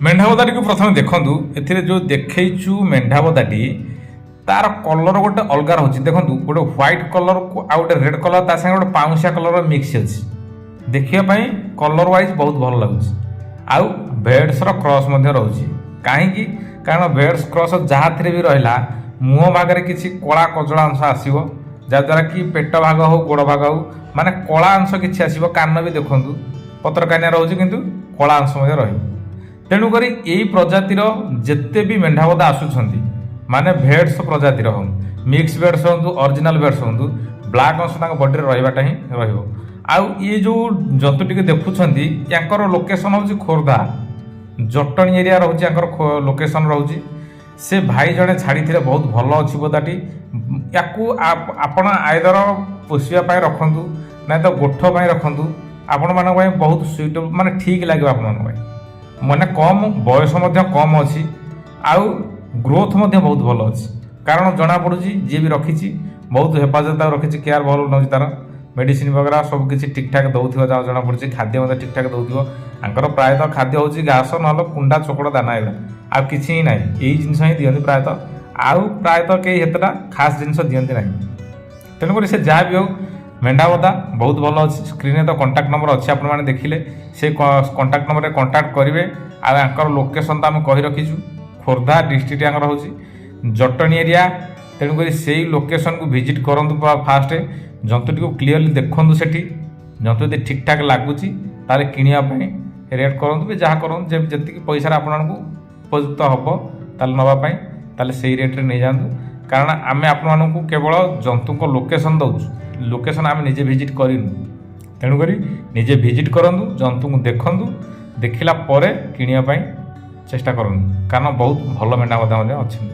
मेंढाबदाटी को प्रथम देखु ए जो देखु मेंढाबदाटी तार कलर गोटे अलग रोचे देखो गोटे व्हाइट कलर को आ गए रेड कलर ता सागे गोटे पाउंसिया कलर मिक्स अच्छी देखापी कलर वाइज बहुत भल लगुच आउ बेड्सर क्रॉस रोचे कहीं कारण बेड्स क्रॉस जहाँ भी रहा मुह भागे किसी कला कजला अंश आसो जहाद्वारा कि पेट भाग हो गोड़ भाग हो माने कला अंश किसी आसो कान भी देखूँ पत्रकानिया रोचे किंतु कला अंश रही तेणुक यही प्रजातिर जिते भी मेंढाबदा आसुंच माने भेड्स प्रजातिर हूँ मिक्स भेड्स हूँ ओरिजिनल भेड्स हूँ ब्लाक अंश बॉडी रहीबाटा ही आउ ये जो जंतु टी देखुं लोकेशन हूँ खोर्धा जटणी एरिया रोचे लोकेशन रोचे से भाई जड़े छाड़ी बहुत भल अच्छी बोदाटी या आपण आयदर पोषापी रखु ना तो गोठ रखु आपण मान बहुत सुइटेबल माने ठीक लगे आपण माने कम बयस कम अच्छी आउ ग्रोथ बहुत भल अच्छी कारण जना पड़ी जी भी रखी बहुत हेफाजत रखी केयर भल नौ तार मेडिसिन वगैरह सब किसी ठीक ठाक दौर जना पड़ी खाद्य ठीक ठाक दौर प्रायतः खाद्य हूँ घास ना कुंडा चोकड़ दाना एगा आ किसी ही ना यही जिनस ही दिखती प्रायतः कई हेतटा खास जिनस दिखती ना तेणुक से जहाँ भी हो मेंढाबदा बहुत भल अच्छी स्क्रीन तो कंटाक्ट नंबर अच्छे आपने देखिले से कंटाक्ट नंबर कंटाक्ट करेंगे आर लोकेशन तो आम कही रखीचु खोर्धा डिस्ट्रिक्ट हूँ जटणी एरिया तेणुक से लोकेशन को विजिट करूँ फास्ट जंतुटी को क्लीयरली देखूँ से जंतु यदि ठीक ठाक लगुच ताले किणापी रेट करूँ जहाँ करूँ जी पैसा आपको उपयुक्त हम ताले नापी ताले से रेट्रे नहीं जातु कारण आम आपको केवल जंतु को लोकेशन दौचु लोकेशन आम निजे विजिट करूँ तेणुक निजे विजिट करूँ जंतु को देखूँ देखला किणापी चेष्टा करूँ कारण बहुत भल मेंढा अच्छा।